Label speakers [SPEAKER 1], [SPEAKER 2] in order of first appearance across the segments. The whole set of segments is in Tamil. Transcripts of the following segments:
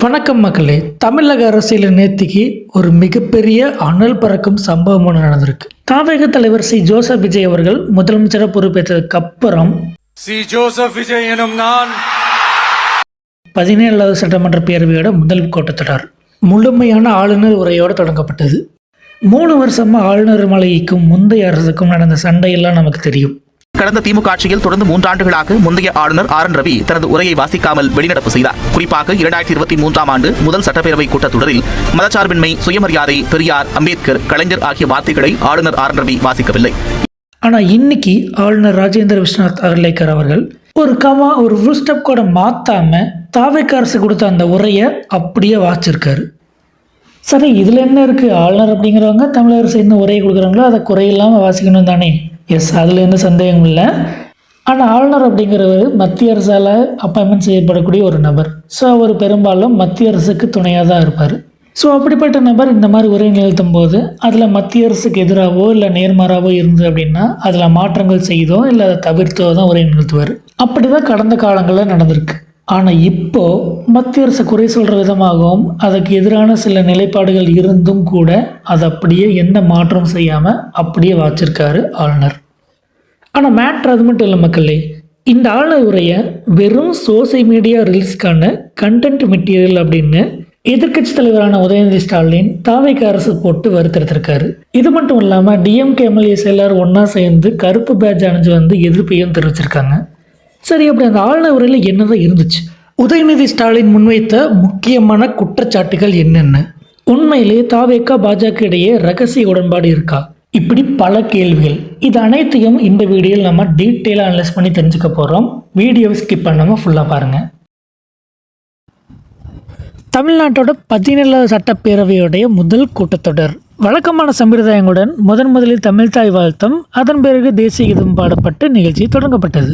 [SPEAKER 1] வணக்கம் மக்களே. தமிழக அரசியல் நேத்திக்கு ஒரு மிகப்பெரிய அனல் பறக்கும் சம்பவம் ஒன்று நடந்திருக்கு. தாவேக தலைவர் சி ஜோசப் விஜய் அவர்கள் முதலமைச்சராக பொறுப்பேற்றதுக்கு அப்புறம்
[SPEAKER 2] சி ஜோசப் விஜய் எனும் நான்
[SPEAKER 1] 17வது சட்டமன்ற பேரவையோட முதல் கூட்டத்தொடர் முழுமையான ஆளுநர் உரையோடு தொடங்கப்பட்டது. 3 வருஷமா ஆளுநர் மாளிகைக்கும் முந்தைய அரசுக்கும் நடந்த சண்டையெல்லாம் நமக்கு தெரியும்.
[SPEAKER 3] கடந்த திமுக ஆட்சியில் தொடர்ந்து 3 ஆண்டுகளாக முந்தைய ஆளுநர் RN ரவி தனது உரையை வாசிக்காமல் வெளிநடப்பு செய்தார். குறிப்பாக 2023ஆம் ஆண்டு முதல் சட்டப்பேரவை கூட்டத்தொடரில் மதச்சார்பின்மை, சுயமரியாதை, பெரியார், அம்பேத்கர், கலைஞர் ஆகிய வார்த்தைகளை ஆளுநர் RN ரவி வாசிக்கவில்லை.
[SPEAKER 1] ஆனால் இன்னைக்கு ஆளுநர் ராஜேந்திர விஸ்வநாத் அர்லேக்கர் அவர்கள் ஒரு ஃபுல் ஸ்டெப் கூட மாற்றாம தாவேக அரசு கொடுத்த அந்த உரையை அப்படியே வாசிச்சிருக்காரு. சரி, இதில் என்ன இருக்குது? ஆளுநர் அப்படிங்கிறவங்க தமிழக அரசு என்ன உரையை கொடுக்குறாங்களோ அதை குறையில்லாமல் வாசிக்கணும் தானே. எஸ், அதில் எந்த சந்தேகமும் இல்லை. ஆனால் ஆளுநர் அப்படிங்கிறவர் மத்திய அரசால் அப்பாயின்மெண்ட் செய்யப்படக்கூடிய ஒரு நபர். ஸோ அவர் பெரும்பாலும் மத்திய அரசுக்கு துணையாக தான் இருப்பார். ஸோ அப்படிப்பட்ட நபர் இந்த மாதிரி உரை நிகழ்த்தும் போது அதில் மத்திய அரசுக்கு எதிராகவோ இல்லை நேர்மாறாவோ இருந்து அப்படின்னா அதில் மாற்றங்கள் செய்தோ இல்லை அதை தவிர்த்தோ தான் உரை நிகழ்த்துவார். அப்படி தான் கடந்த காலங்களில் நடந்திருக்கு. ஆனால் இப்போது மத்திய அரசு குறை சொல்கிற விதமாகவும் அதுக்கு எதிரான சில நிலைப்பாடுகள் இருந்தும் கூட அதை அப்படியே எந்த மாற்றம் செய்யாமல் அப்படியே வாச்சிருக்காரு ஆளுநர். ஆனால் மேட்ரு அது மட்டும் இல்லை மக்களே. இந்த ஆளுநர் உரையை வெறும் சோசியல் மீடியா ரீல்ஸ்க்கான கண்டென்ட் மெட்டீரியல் அப்படின்னு எதிர்க்கட்சி தலைவரான உதயநிதி ஸ்டாலின் தாவேக அரசு போட்டு வருத்தெடுத்திருக்காரு. இது மட்டும் இல்லாமல் டிஎம்கே எம்எல்ஏஸ் எல்லாரும் ஒன்றா சேர்ந்து கருப்பு பேட்ஜ் அணிஞ்சு வந்து எதிர்ப்பையும் தெரிவிச்சிருக்காங்க. சரி, அப்படி அந்த ஆளுநர் உரையில் என்னதான் இருந்துச்சு? உதயநிதி ஸ்டாலின் முன்வைத்த முக்கியமான குற்றச்சாட்டுகள் என்னென்ன? உண்மையிலே தாவேக பாஜக இடையே ரகசிய உடன்பாடு இருக்கா? இப்படி பல கேள்விகள். இது அனைத்தையும் இந்த வீடியோவில் நம்ம டீட்டெயிலாக அனலைஸ் பண்ணி தெரிஞ்சுக்க போகிறோம். வீடியோவை ஸ்கிப் பண்ணாமல் ஃபுல்லாக பாருங்கள். தமிழ்நாட்டோட 17வது சட்டப்பேரவையுடைய முதல் கூட்டத்தொடர் வழக்கமான சம்பிரதாயங்களுடன் முதலில் தமிழ் தாய் வாழ்த்தும், அதன் பிறகு தேசிய கீதம் பாடப்பட்டு நிகழ்ச்சி தொடங்கப்பட்டது.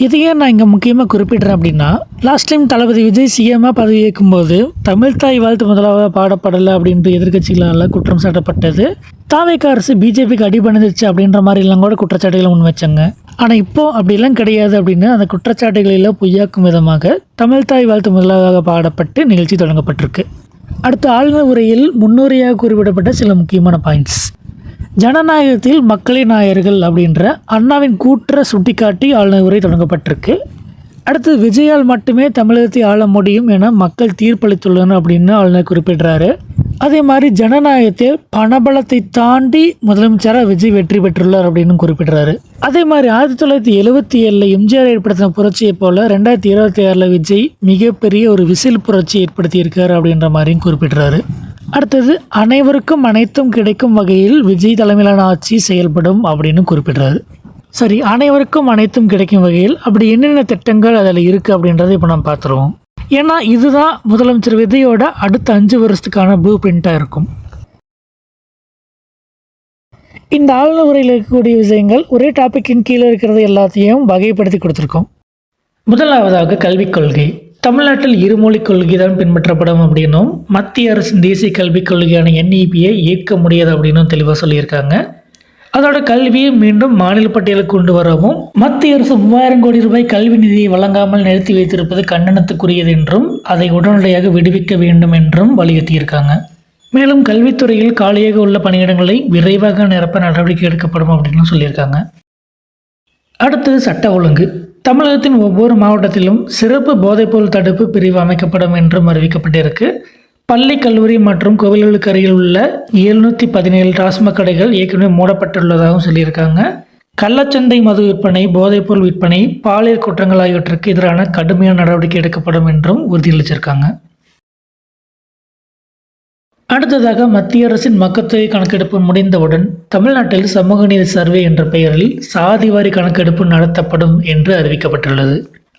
[SPEAKER 1] இதையே நான் இங்கே முக்கியமாக குறிப்பிட்றேன் அப்படின்னா, லாஸ்ட் டைம் தளபதி விஜய் சிஎம்மாக பதவி ஏற்கும்போது தமிழ் தாய் வாழ்த்து முதலாக பாடப்படலை அப்படின்ட்டு எதிர்கட்சிகளால் குற்றம் சாட்டப்பட்டது. தாவேக அரசு பிஜேபிக்கு அடிபணிந்துச்சு அப்படின்ற மாதிரிலாம் கூட குற்றச்சாட்டுகளை முன் வச்சாங்க. ஆனால் இப்போது அப்படிலாம் கிடையாது அப்படின்னு அந்த குற்றச்சாட்டுகளில் பொய்யாக்கும் விதமாக தமிழ் தாய் வாழ்த்து முதலாக பாடப்பட்டு நிகழ்ச்சி தொடங்கப்பட்டிருக்கு. அடுத்த ஆளுநர் உரையில் முன்னுரையாக குறிப்பிடப்பட்ட சில முக்கியமான பாயிண்ட்ஸ். ஜனநாயகத்தில் மக்களே நாயர்கள் அப்படின்ற அண்ணாவின் கூற்றை சுட்டிக்காட்டி ஆளுநர் உரை தொடங்கப்பட்டிருக்கு. அடுத்து விஜயால் மட்டுமே தமிழகத்தை ஆள முடியும் என மக்கள் தீர்ப்பளித்துள்ளனர் அப்படின்னு ஆளுநர் குறிப்பிடுறாரு. அதே மாதிரி ஜனநாயகத்தில் பணபலத்தை தாண்டி முதலமைச்சராக விஜய் வெற்றி பெற்றுள்ளார் அப்படின்னு குறிப்பிடுறாரு. அதே மாதிரி 1977 எம்ஜிஆர் ஏற்படுத்தின புரட்சியை போல் 2026 விஜய் மிகப்பெரிய ஒரு விசில் புரட்சி ஏற்படுத்தியிருக்காரு அப்படின்ற மாதிரியும் குறிப்பிடுறாரு. அடுத்தது அனைவருக்கும் அனைத்தும் கிடைக்கும் வகையில் விஜய் தலைமையிலான ஆட்சி செயல்படும் அப்படின்னு குறிப்பிடுறாரு. சரி, அனைவருக்கும் அனைத்தும் கிடைக்கும் வகையில் அப்படி என்னென்ன திட்டங்கள் அதில் இருக்குது அப்படின்றத இப்போ நம்ம பார்த்துருவோம். ஏன்னா இதுதான் முதலமைச்சர் விஜயோட அடுத்த 5 வருஷத்துக்கான ப்ளூ பிரிண்ட்டாக இருக்கும். இந்த ஆளுநர் உரையில் இருக்கக்கூடிய விஷயங்கள் ஒரே டாப்பிக்கின் கீழே இருக்கிறது எல்லாத்தையும் வகைப்படுத்தி கொடுத்துருக்கோம். முதலாவதாக கல்விக் கொள்கை. தமிழ்நாட்டில் இருமொழிக் கொள்கை தான் பின்பற்றப்படும் அப்படின்னும் மத்திய அரசின் தேசிய கல்விக் கொள்கையான NEP-யை ஏற்க முடியாது அப்படின்னும் தெளிவாக சொல்லியிருக்காங்க. அதோட கல்வியை மீண்டும் மாநில பட்டியலுக்கு கொண்டு வரவும் மத்திய அரசு 3000 கோடி ரூபாய் கல்வி நிதியை வழங்காமல் நிறுத்தி வைத்திருப்பது கண்டனத்துக்குரியது என்றும் அதை உடனடியாக விடுவிக்க வேண்டும் என்றும் வலியுறுத்தியிருக்காங்க. மேலும் கல்வித்துறையில் காலியாக உள்ள பணியிடங்களை விரைவாக நிரப்ப நடவடிக்கை எடுக்கப்படும் அப்படின்னு சொல்லியிருக்காங்க. அடுத்தது சட்ட ஒழுங்கு. தமிழகத்தின் ஒவ்வொரு மாவட்டத்திலும் சிறப்பு போதைப்பொருள் தடுப்பு பிரிவு அமைக்கப்படும் என்றும் அறிவிக்கப்பட்டிருக்கு. பள்ளி, கல்லூரி மற்றும் கோவில்களுக்கு அருகில் உள்ள 717 டாஸ்மாக் கடைகள் ஏற்கனவே மூடப்பட்டுள்ளதாகவும் சொல்லியிருக்காங்க. கள்ளச்சந்தை, மது விற்பனை, போதைப்பொருள் விற்பனை, பாலியல் குற்றங்கள் ஆகியவற்றுக்கு எதிரான கடுமையான நடவடிக்கை எடுக்கப்படும் என்றும் உறுதியளிச்சிருக்காங்க. அடுத்ததாக மத்திய அரசின் மக்கள்தொகை கணக்கெடுப்பு முடிந்தவுடன் தமிழ்நாட்டில் சமூக நீதி சர்வே என்ற பெயரில் சாதிவாரி கணக்கெடுப்பு நடத்தப்படும் என்று அறிவிக்கப்பட்டுள்ளது.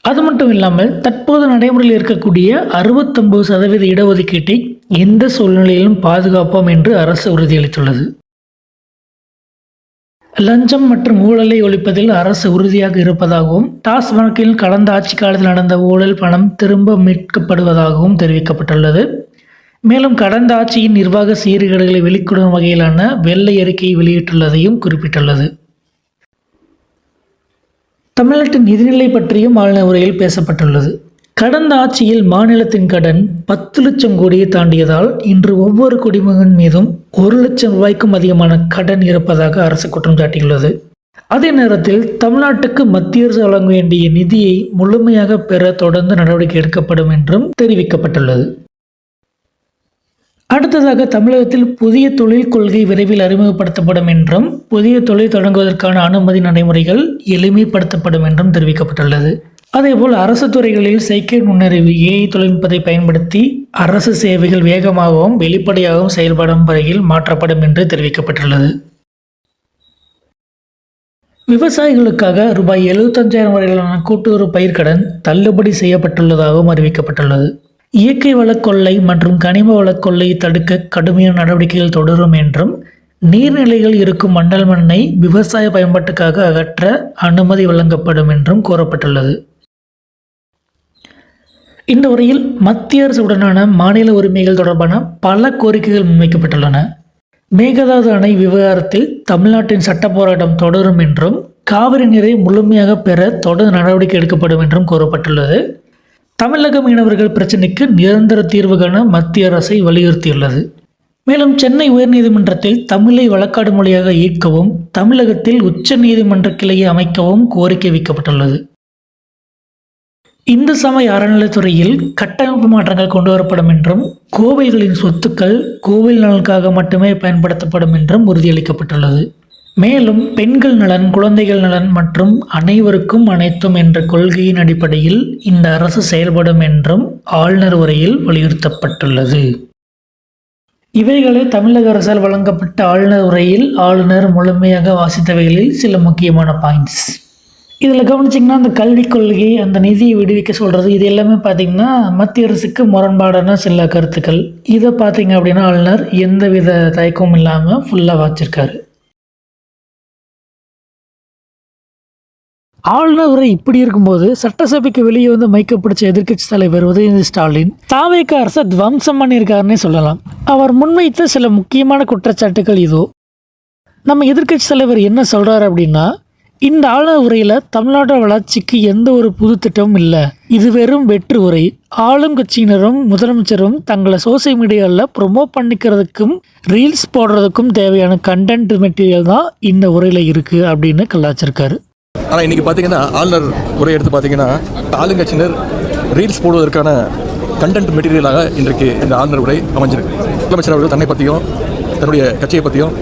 [SPEAKER 1] அது மட்டும் இல்லாமல் தற்போது நடைமுறையில் இருக்கக்கூடிய 69% இடஒதுக்கீட்டை எந்த சூழ்நிலையிலும் பாதுகாப்போம் என்று அரசு உறுதியளித்துள்ளது. லஞ்சம் மற்றும் ஊழலை ஒழிப்பதில் அரசு உறுதியாக இருப்பதாகவும் டாஸ்மாகில் கடந்த ஆட்சி காலத்தில் நடந்த ஊழல் பணம் திரும்ப மீட்கப்படுவதாகவும் தெரிவிக்கப்பட்டுள்ளது. மேலும் கடந்த ஆட்சியின் நிர்வாக சீர்கேடுகளை வெளிக்கொடும் வகையிலான வெள்ளை அறிக்கையை வெளியிட்டுள்ளதையும் குறிப்பிட்டுள்ளது. தமிழ்நாட்டின் நிதிநிலை பற்றியும் ஆளுநர் உரையில் பேசப்பட்டுள்ளது. கடந்த ஆட்சியில் மாநிலத்தின் கடன் 10 லட்சம் கோடியை தாண்டியதால் இன்று ஒவ்வொரு குடிமகன் மீதும் 1 லட்சம் ரூபாய்க்கும் அதிகமான கடன் இருப்பதாக அரசு குற்றம் சாட்டியுள்ளது. அதே நேரத்தில் தமிழ்நாட்டுக்கு மத்திய அரசு வழங்க வேண்டிய நிதியை முழுமையாக பெற தொடர்ந்து நடவடிக்கை எடுக்கப்படும் என்றும் தெரிவிக்கப்பட்டுள்ளது. அடுத்ததாக தமிழகத்தில் புதிய தொழில் கொள்கை விரைவில் அறிமுகப்படுத்தப்படும் என்றும் புதிய தொழில் தொடங்குவதற்கான அனுமதி நடைமுறைகள் எளிமைப்படுத்தப்படும் என்றும் தெரிவிக்கப்பட்டுள்ளது. அதேபோல் அரசு துறைகளில் செயற்கை நுண்ணறிவு AI தொழில்நுட்பத்தை பயன்படுத்தி அரசு சேவைகள் வேகமாகவும் வெளிப்படையாகவும் செயல்படும் வகையில் மாற்றப்படும் என்று தெரிவிக்கப்பட்டுள்ளது. விவசாயிகளுக்காக ரூபாய் 75,000 வரையிலான கூட்டுறவு பயிர்க்கடன் தள்ளுபடி செய்யப்பட்டுள்ளதாகவும் அறிவிக்கப்பட்டுள்ளது. இயற்கை வளக் கொள்ளை மற்றும் கனிம வளக் கொள்ளையை தடுக்க கடுமையான நடவடிக்கைகள் தொடரும் என்றும் நீர்நிலைகள் இருக்கும் மண்டல் மண்ணை விவசாய பயன்பாட்டுக்காக அகற்ற அனுமதி வழங்கப்படும் என்றும் கூறப்பட்டுள்ளது. இந்த உரையில் மத்திய அரசுடனான மாநில உரிமைகள் தொடர்பான பல கோரிக்கைகள் முன்வைக்கப்பட்டுள்ளன. மேகதாது அணை விவகாரத்தில் தமிழ்நாட்டின் சட்ட போராட்டம் தொடரும் என்றும் காவிரி நீரை முழுமையாக பெற தொடர் நடவடிக்கை எடுக்கப்படும் என்றும் கூறப்பட்டுள்ளது. தமிழக மீனவர்கள் பிரச்சினைக்கு நிரந்தர தீர்வு காண மத்திய அரசை வலியுறுத்தியுள்ளது. மேலும் சென்னை உயர்நீதிமன்றத்தில் தமிழை வழக்காடு மொழியாக ஈர்க்கவும் தமிழகத்தில் உச்ச நீதிமன்ற கிளையை அமைக்கவும் கோரிக்கை வைக்கப்பட்டுள்ளது. இந்து சமய அறநிலைத்துறையில் கட்டமைப்பு மாற்றங்கள் கொண்டுவரப்படும் என்றும் கோவில்களின் சொத்துக்கள் கோவில் நலனுக்காக மட்டுமே பயன்படுத்தப்படும் என்றும் உறுதியளிக்கப்பட்டுள்ளது. மேலும் பெண்கள் நலன், குழந்தைகள் நலன் மற்றும் அனைவருக்கும் அனைத்தும் என்ற கொள்கையின் அடிப்படையில் இந்த அரசு செயல்படும் என்றும் ஆளுநர் உரையில் வலியுறுத்தப்பட்டுள்ளது. இவைகளே தமிழக அரசால் வழங்கப்பட்ட ஆளுநர் உரையில் ஆளுநர் முழுமையாக வாசித்தவைகளில் சில முக்கியமான பாயிண்ட்ஸ். இதில் கவனிச்சிங்கன்னா அந்த கல்விக் கொள்கை, அந்த நிதியை விடுவிக்க சொல்கிறது, இது எல்லாமே பார்த்திங்கன்னா மத்திய அரசுக்கு முரண்பாடான சில கருத்துக்கள். இதை பார்த்திங்க அப்படின்னா ஆளுநர் எந்தவித தயக்கமும் இல்லாமல் ஃபுல்லாக வாச்சிருக்காரு. ஆளுநர் உரை இப்படி இருக்கும்போது சட்டசபைக்கு வெளியே வந்து மைக்க பிடிச்ச எதிர்க்கட்சி தலைவர் உதயநிதி ஸ்டாலின் தாவேக அரசை துவம்சம் பண்ணியிருக்காருன்னே சொல்லலாம். அவர் முன்வைத்த சில முக்கியமான குற்றச்சாட்டுகள் இதோ. நம்ம எதிர்க்கட்சி தலைவர் என்ன சொல்கிறார் அப்படின்னா, இந்த ஆளுநர் உரையில் தமிழ்நாட்டோட வளர்ச்சிக்கு எந்த ஒரு புது திட்டமும் இல்லை, இது வெறும் வெற்று உரை. ஆளும் கட்சியினரும் முதலமைச்சரும் தங்களை சோசியல் மீடியாவில் ப்ரொமோட் பண்ணிக்கிறதுக்கும் ரீல்ஸ் போடுறதுக்கும் தேவையான கண்டென்ட் மெட்டீரியல் தான் இந்த உரையில் இருக்குது அப்படின்னு கலாச்சிருக்காரு.
[SPEAKER 4] ஆனால் இன்றைக்கி பார்த்தீங்கன்னா ஆளுநர் உரை எடுத்து பார்த்தீங்கன்னா ஆளுங்கட்சியினர் ரீல்ஸ் போடுவதற்கான கண்டென்ட் மெட்டீரியலாக இன்றைக்கு இந்த ஆளுநர் உரை அமைஞ்சிருக்கு. முதலமைச்சர் அவர்கள் தன்னை பற்றியும் தன்னுடைய கட்சியை பற்றியும்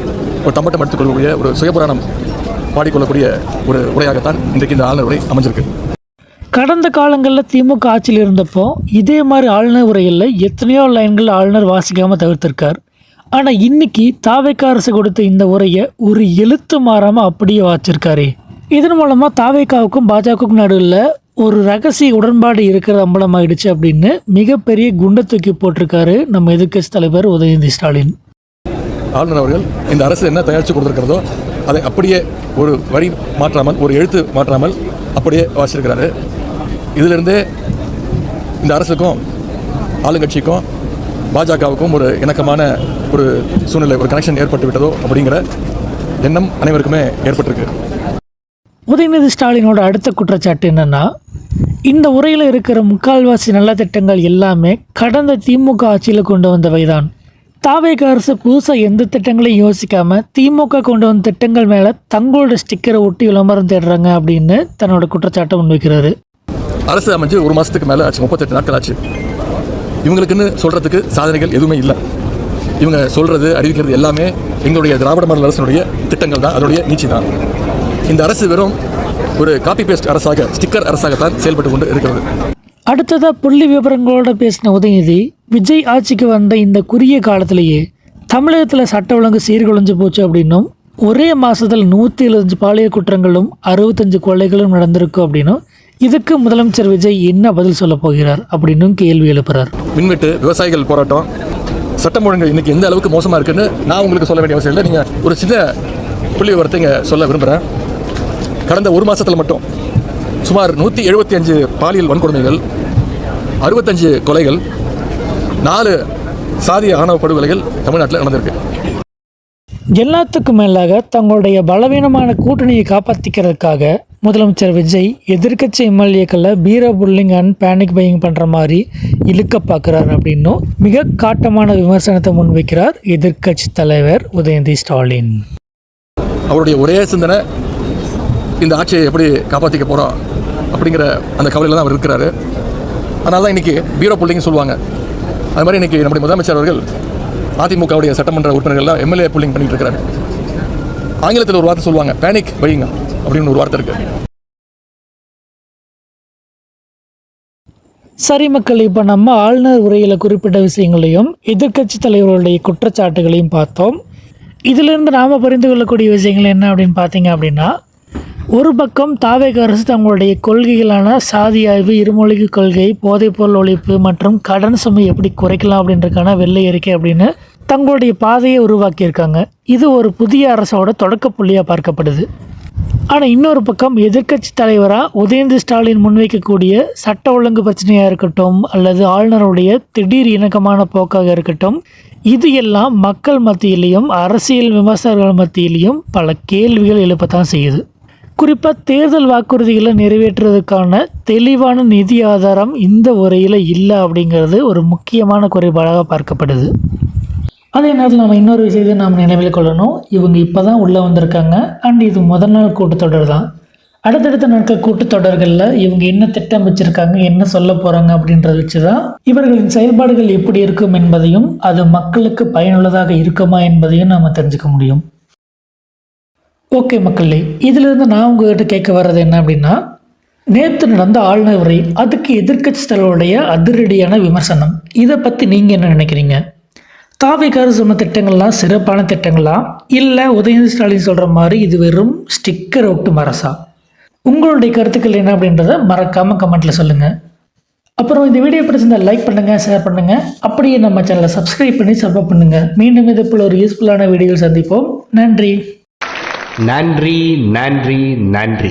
[SPEAKER 4] ஒரு தம்பட்டம் எடுத்துக்கொள்ளக்கூடிய ஒரு சுயபுராணம் பாடிக்கொள்ளக்கூடிய ஒரு உரையாகத்தான் இன்றைக்கு இந்த ஆளுநர் உரை அமைஞ்சிருக்கு.
[SPEAKER 1] கடந்த காலங்களில் திமுக ஆட்சியில் இருந்தப்போ இதே மாதிரி ஆளுநர் உரையில் எத்தனையோ லைன்கள் ஆளுநர் வாசிக்காமல் தவிர்த்திருக்கார். ஆனால் இன்னைக்கு தாவேக அரசு கொடுத்த இந்த உரையை ஒரு எழுத்து மாறாமல் அப்படியே வாச்சிருக்காரு. இதன் மூலமாக தாவேகாவுக்கும் பாஜகவுக்கும் நடுவில் ஒரு ரகசிய உடன்பாடு இருக்கிறது அம்பலமாயிடுச்சு அப்படின்னு மிகப்பெரிய குண்டை தூக்கி போட்டிருக்காரு நம்ம எதிர்க்கட்சி தலைவர் உதயநிதி ஸ்டாலின்.
[SPEAKER 4] ஆளுநர் அவர்கள் இந்த அரசு என்ன தயாரித்து கொடுத்துருக்கிறதோ அதை அப்படியே ஒரு வரி மாற்றாமல், ஒரு எழுத்து மாற்றாமல் அப்படியே வாசிச்சிருக்கிறாரு. இதிலிருந்தே இந்த அரசுக்கும் ஆளுங்கட்சிக்கும் பாஜகவுக்கும் ஒரு இணக்கமான ஒரு சூழ்நிலை, ஒரு கனெக்ஷன் ஏற்பட்டு விட்டதோ அப்படிங்கிற எண்ணம் அனைவருக்குமே ஏற்பட்டிருக்கு.
[SPEAKER 1] உதயநிதி ஸ்டாலினோட அடுத்த குற்றச்சாட்டு என்னென்னா, இந்த உரையில் இருக்கிற முக்கால்வாசி நல்ல திட்டங்கள் எல்லாமே கடந்த திமுக ஆட்சியில் கொண்டு வந்தவை தான். தாவேக அரசு புதுசாக எந்த திட்டங்களையும் யோசிக்காமல் திமுக கொண்டு வந்த திட்டங்கள் மேலே தங்களோட ஸ்டிக்கரை ஒட்டி விளம்பரம் தேடுறாங்க அப்படின்னு தன்னோட குற்றச்சாட்டை முன்வைக்கிறாரு.
[SPEAKER 4] அரசு அமைஞ்சு ஒரு மாதத்துக்கு மேலே ஆச்சு, 38 நாட்கள் ஆச்சு. இவங்களுக்குன்னு சொல்கிறதுக்கு சாதனைகள் எதுவுமே இல்லை. இவங்க சொல்கிறது, அறிவிக்கிறது எல்லாமே எங்களுடைய திராவிட மாடல் அரசினுடைய திட்டங்கள் தான், அதனுடைய நீச்சி தான். இந்த அரசு வெறும் ஒரு காப்பி பேஸ்ட் அரசாக, ஸ்டிக்கர் அரசாகத்தான் செயல்பட்டு கொண்டு இருக்கிறது.
[SPEAKER 1] அடுத்ததாக புள்ளி விவரங்களோட பேசின உதயநிதி, விஜய் ஆட்சிக்கு வந்த இந்த குறுகிய காலத்திலேயே தமிழகத்தில் சட்ட ஒழுங்கு சீர்குலைஞ்சு போச்சு அப்படின்னும் ஒரே மாதத்தில் 175 பாலியல் குற்றங்களும் 65 கொலைகளும் நடந்திருக்கும் அப்படின்னும் இதுக்கு முதலமைச்சர் விஜய் என்ன பதில் சொல்ல போகிறார் அப்படின்னும் கேள்வி எழுப்புறார்.
[SPEAKER 4] மின்வெட்டு, விவசாயிகள் போராட்டம், சட்டம் ஒழுங்கு இன்னைக்கு எந்த அளவுக்கு மோசமாக இருக்குன்னு நான் உங்களுக்கு சொல்ல வேண்டிய அவசியம் இல்லை. நீங்கள் ஒரு சின்ன புள்ளி விவரத்தை இங்கே சொல்ல விரும்புகிறேன். கடந்த ஒரு மாதத்தில் மட்டும் சுமார் 175 பாலியல் வன்கொடுமைகள், 65 கொலைகள், 4 சாதிய ஆணவ படுகொலைகள் தமிழ்நாட்டில் நடந்திருக்கு.
[SPEAKER 1] எல்லாத்துக்கும் மேலாக தங்களுடைய பலவீனமான கூட்டணியை காப்பாற்றிக்கிறதுக்காக முதலமைச்சர் விஜய் எதிர்க்கட்சி எம்எல்ஏக்களை பீரோ புல்லிங் அண்ட் பேனிக் பையிங் பண்ணுற மாதிரி இழுக்க பார்க்குறாரு அப்படின்னும் மிக காட்டமான விமர்சனத்தை முன்வைக்கிறார் எதிர்க்கட்சி தலைவர் உதயநிதி ஸ்டாலின்.
[SPEAKER 4] அவருடைய ஒரே சிந்தனை இந்த ஆட்சியை எப்படி காப்பாற்றிக்க போகிறோம் அப்படிங்கிற அந்த கவலையில் தான் அவர் இருக்கிறாரு. அதனால தான் இன்றைக்கி பீரோ புல்லிங்னு சொல்லுவாங்க. அது மாதிரி இன்றைக்கி நம்முடைய முதலமைச்சர் அவர்கள் அதிமுகவுடைய சட்டமன்ற உறுப்பினர்கள்லாம் எம்எல்ஏ புல்லிங் பண்ணிகிட்டு இருக்கிறாரு. ஆங்கிலத்தில் ஒரு வார்த்தை சொல்லுவாங்க, பேனிக் பையிங் அப்படின்னு ஒரு வார்த்தை இருக்குது.
[SPEAKER 1] சரி மக்கள், இப்போ நம்ம ஆளுநர் உரையில் குறிப்பிட்ட விஷயங்களையும் எதிர்க்கட்சி தலைவர்களுடைய குற்றச்சாட்டுகளையும் பார்த்தோம். இதிலிருந்து நாம் புரிந்து கொள்ளக்கூடிய விஷயங்கள் என்ன அப்படின்னு பார்த்தீங்க அப்படின்னா, ஒரு பக்கம் தாவேக அரசு தங்களுடைய கொள்கைகளான சாதி ஆய்வு, இருமொழிக்கு கொள்கை, போதைப்பொருள் ஒழிப்பு மற்றும் கடன் சுமை எப்படி குறைக்கலாம் அப்படின்றதுக்கான வெள்ளை அறிக்கை அப்படின்னு தங்களுடைய பாதையை உருவாக்கியிருக்காங்க. இது ஒரு புதிய அரசோட தொடக்க புள்ளியாக பார்க்கப்படுது. ஆனால் இன்னொரு பக்கம் எதிர்க்கட்சி தலைவராக உதயநிதி ஸ்டாலின் முன்வைக்கக்கூடிய சட்ட ஒழுங்கு பிரச்சனையாக இருக்கட்டும் அல்லது ஆளுநருடைய திடீர் இணக்கமான போக்காக இருக்கட்டும், இது எல்லாம் மக்கள் மத்தியிலையும் அரசியல் விமர்சகர்கள் மத்தியிலையும் பல கேள்விகள் எழுப்பத்தான் செய்யுது. குறிப்பாக தேர்தல் வாக்குறுதிகளை நிறைவேற்றுவதற்கான தெளிவான நிதி ஆதாரம் இந்த உரையில் இல்லை அப்படிங்கிறது ஒரு முக்கியமான குறைபாடாக பார்க்கப்படுது. அதே நேரத்தில் நம்ம இன்னொரு விஷயத்தை நாம் நினைவில் கொள்ளணும். இவங்க இப்போ தான் உள்ளே வந்திருக்காங்க அண்ட் இது முதல் நாள் கூட்டத்தொடர் தான். அடுத்தடுத்த நாட்கள் கூட்டத்தொடர்களில் இவங்க என்ன திட்டம் வச்சுருக்காங்க, என்ன சொல்ல போகிறாங்க அப்படின்றத வச்சு தான் இவர்களின் செயல்பாடுகள் எப்படி இருக்கும் என்பதையும் அது மக்களுக்கு பயனுள்ளதாக இருக்குமா என்பதையும் நாம் தெரிஞ்சுக்க முடியும். ஓகே மக்களே, இதிலிருந்து நான் உங்கள்கிட்ட கேட்க வர்றது என்ன அப்படின்னா, நேற்று நடந்த ஆளுநர் உரை, அதுக்கு எதிர்க்கட்சி தலைவருடைய அதிரடியான விமர்சனம், இதை பற்றி நீங்கள் என்ன நினைக்கிறீங்க? தாவேக்காரு சொன்ன திட்டங்கள்லாம் சிறப்பான திட்டங்களா, இல்லை உதயநிதி ஸ்டாலின் சொல்கிற மாதிரி இது வெறும் ஸ்டிக்கர் ஒட்டு மரசா? உங்களுடைய கருத்துக்கள் என்ன அப்படின்றத மறக்காமல் கமெண்ட்டில் சொல்லுங்கள். அப்புறம் இந்த வீடியோ பிடிச்சிருந்தால் லைக் பண்ணுங்கள், ஷேர் பண்ணுங்கள், அப்படியே நம்ம சேனலை சப்ஸ்கிரைப் பண்ணி சப்போர்ட் பண்ணுங்கள். மீண்டும் இது போல் ஒரு யூஸ்ஃபுல்லான வீடியோவில் சந்திப்போம். நன்றி.
[SPEAKER 5] நன்றி நன்றி நன்றி.